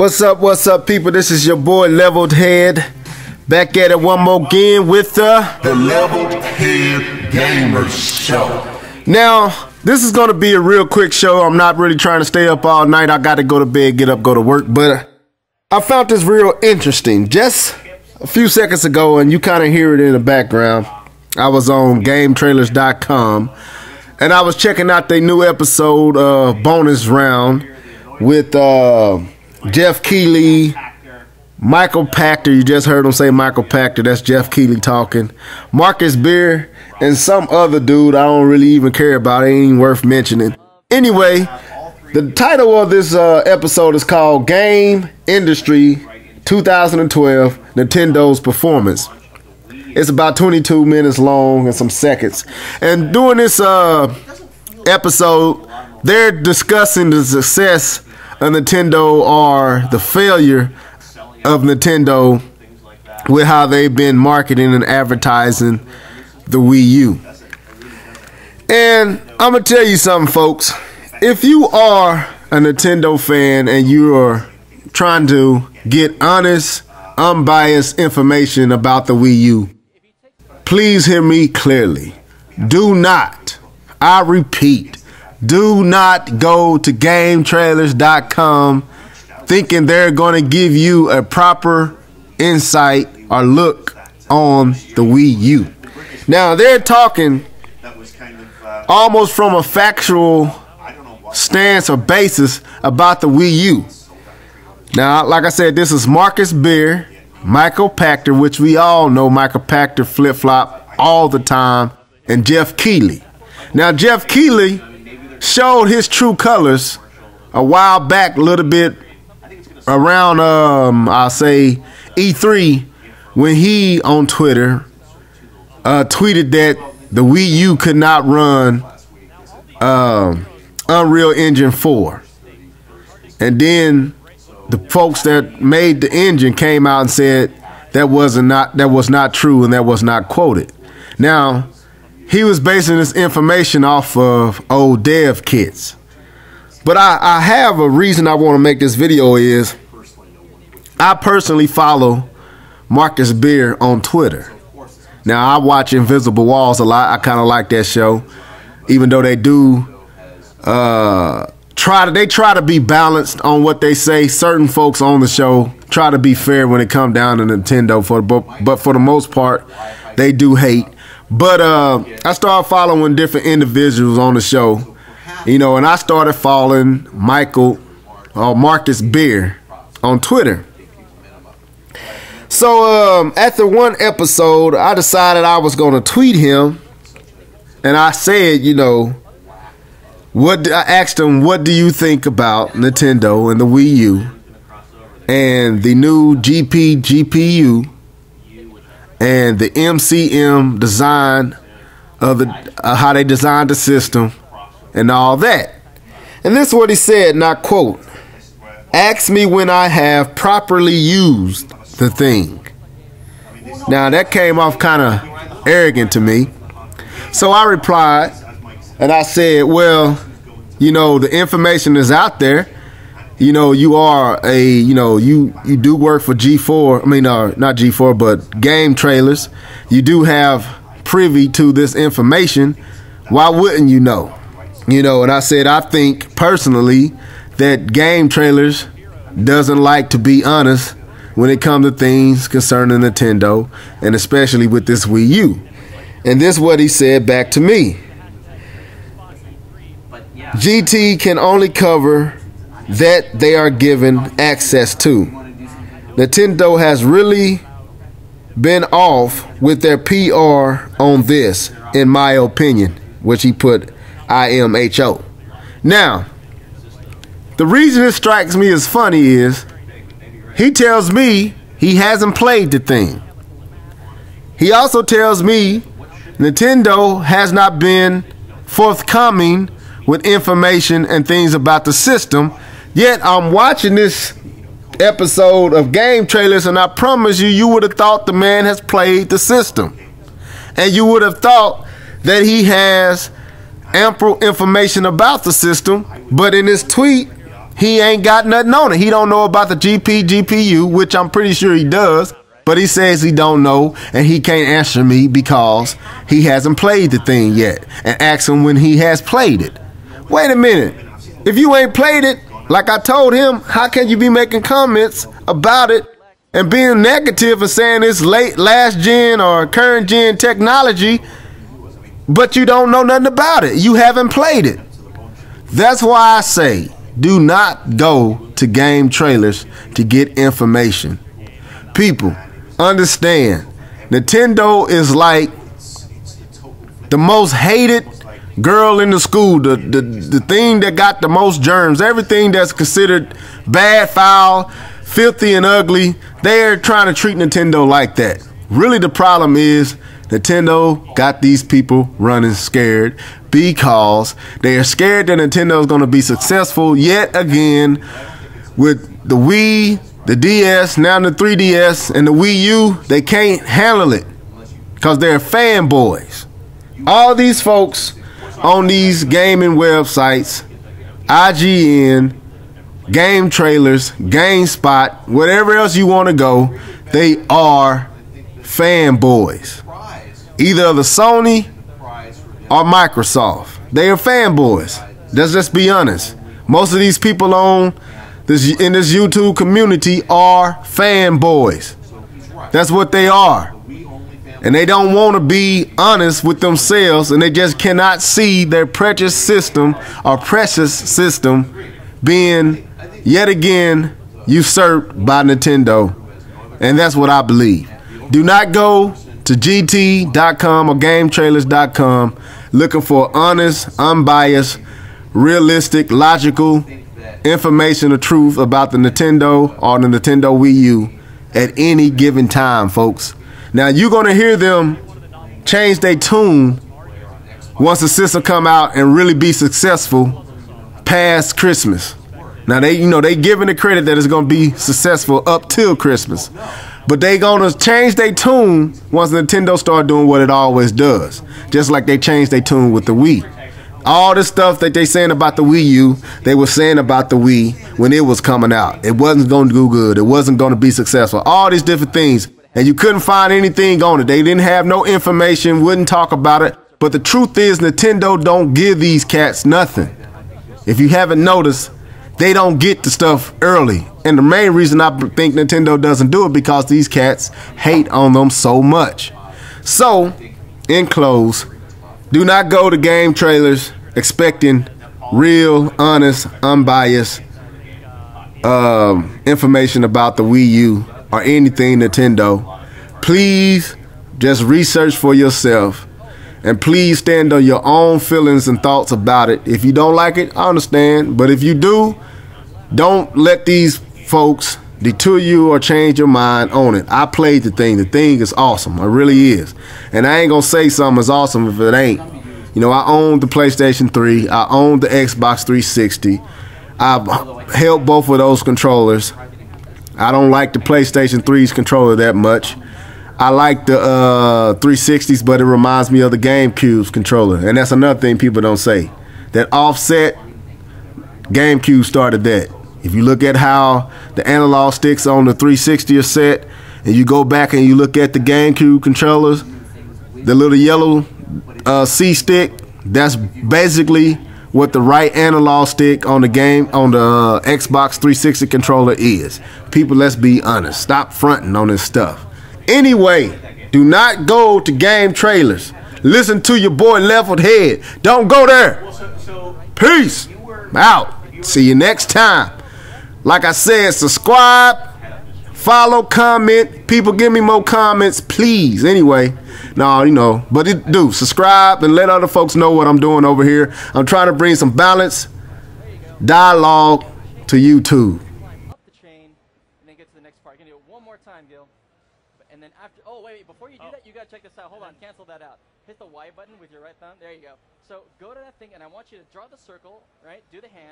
What's up, people? This is your boy Leveled Head, back at it one more again with the Leveled Head Gamers Show. Now, this is gonna be a real quick show. I'm not really trying to stay up all night. I gotta go to bed, get up, go to work. But I found this real interesting just a few seconds ago, and you kind of hear it in the background. I was on Gametrailers.com, and I was checking out their new episode of Bonus Round with Jeff Keighley, Michael Pachter. You just heard him say Michael Pachter. That's Jeff Keighley talking. Marcus Beer and some other dude I don't really even care about. It ain't even worth mentioning. Anyway, the title of this episode is called Game Industry 2012 Nintendo's Performance. It's about 22 minutes long and some seconds. And during this episode, they're discussing the success of Nintendo or the failure of Nintendo with how they've been marketing and advertising the Wii U. And I'm going to tell you something, folks. If you are a Nintendo fan and you are trying to get honest, unbiased information about the Wii U, please hear me clearly. Do not, I repeat, do not go to Gametrailers.com thinking they're going to give you a proper insight or look on the Wii U. Now, they're talking almost from a factual stance or basis about the Wii U. Now, like I said, this is Marcus Beer, Michael Pachter, which we all know Michael Pachter flip-flop all the time, and Jeff Keighley. Now, Jeff Keighley showed his true colors a while back, a little bit around, I'll say E3, when he on Twitter tweeted that the Wii U could not run Unreal Engine 4. And then the folks that made the engine came out and said that was not true and that was not quoted. Now, he was basing this information off of old dev kits. But I have a reason I want to make this video is I personally follow Marcus Beer on Twitter. Now, I watch Invisible Walls a lot. I kind of like that show, even though they do try to be balanced on what they say. Certain folks on the show try to be fair when it comes down to Nintendo, but for the most part, they do hate. But I started following different individuals on the show, you know, and I started following Marcus Beer on Twitter. So after one episode, I decided I was going to tweet him, and I said, you know, I asked him, what do you think about Nintendo and the Wii U and the new GPU and the MCM design of the how they designed the system and all that. And this is what he said, and I quote, "Ask me when I have properly used the thing." Now, that came off kind of arrogant to me. So I replied, and I said, well, you know, the information is out there. You know, you are you do work for G4. I mean, not G4, but Gametrailers. You do have privy to this information. Why wouldn't you know? You know, and I said, I think personally that Gametrailers doesn't like to be honest when it comes to things concerning Nintendo, and especially with this Wii U. And this is what he said back to me. GT can only cover that they are given access to. Nintendo has really been off with their PR on this, in my opinion, which he put IMHO. Now, the reason it strikes me as funny is he tells me he hasn't played the thing. He also tells me Nintendo has not been forthcoming with information and things about the system. Yet I'm watching this episode of Gametrailers, and I promise you would have thought the man has played the system. And you would have thought that he has ample information about the system. But in his tweet, He ain't got nothing on it. He don't know about the GPU, which I'm pretty sure he does. But he says he don't know, and he can't answer me because he hasn't played the thing yet. And ask him when he has played it. Wait a minute. If you ain't played it, like I told him, how can you be making comments about it and being negative and saying it's last gen or current gen technology, but you don't know nothing about it? You haven't played it. That's why I say, do not go to Gametrailers to get information. People, understand, Nintendo is like the most hated girl in the school, the thing that got the most germs, everything that's considered bad, foul, filthy, and ugly. They're trying to treat Nintendo like that. Really, the problem is Nintendo got these people running scared because they are scared that Nintendo is going to be successful yet again with the Wii, the DS, now the 3DS, and the Wii U. They can't handle it because they're fanboys. All these folks on these gaming websites, IGN, Gametrailers, GameSpot, whatever else you want to go, they are fanboys. Either of the Sony or Microsoft. They are fanboys. Let's just be honest. Most of these people in this YouTube community are fanboys. That's what they are. And they don't want to be honest with themselves, and they just cannot see their precious system being yet again usurped by Nintendo. And that's what I believe. Do not go to gt.com or gametrailers.com looking for honest, unbiased, realistic, logical information or truth about the Nintendo or the Nintendo Wii U at any given time, folks. Now, you're going to hear them change their tune once the system come out and really be successful past Christmas. Now, they giving the credit that it's going to be successful up till Christmas. But they going to change their tune once Nintendo start doing what it always does. Just like they changed their tune with the Wii. All the stuff that they saying about the Wii U, they were saying about the Wii when it was coming out. It wasn't going to do good. It wasn't going to be successful. All these different things. And you couldn't find anything on it. They didn't have no information, wouldn't talk about it. But the truth is, Nintendo don't give these cats nothing. If you haven't noticed, they don't get the stuff early. And the main reason I think Nintendo doesn't do it because these cats hate on them so much. So, in close, do not go to Gametrailers expecting real, honest, unbiased information about the Wii U or anything Nintendo. Please just research for yourself, and please stand on your own feelings and thoughts about it. If you don't like it, I understand, but if you do, don't let these folks deter you or change your mind on it. I played the thing. The thing is awesome. It really is. And I ain't gonna say something is awesome if it ain't. You know, I own the PlayStation 3. I own the Xbox 360. I've held both of those controllers. I don't like the PlayStation 3's controller that much. I like the 360s, but it reminds me of the GameCube's controller. And that's another thing people don't say. That offset, GameCube started that. If you look at how the analog sticks on the 360 are set, and you go back and you look at the GameCube controllers, the little yellow C stick, that's basically what the right analog stick on the Xbox 360 controller is. People, let's be honest. Stop fronting on this stuff. Anyway, do not go to Gametrailers. Listen to your boy Leveled Head. Don't go there. Peace. Out. See you next time. Like I said, subscribe, follow, comment. People, give me more comments, please. Anyway, no, you know, but do subscribe and let other folks know what I'm doing over here. I'm trying to bring some balance, dialogue to YouTube. Up the chain and then get to the next part. Gonna do it one more time, Gil. And then after, oh wait, before you do that, you gotta check this out. Hold on, cancel that out. Hit the Y button with your right thumb. There you go. So go to that thing, and I want you to draw the circle, right? Do the hand.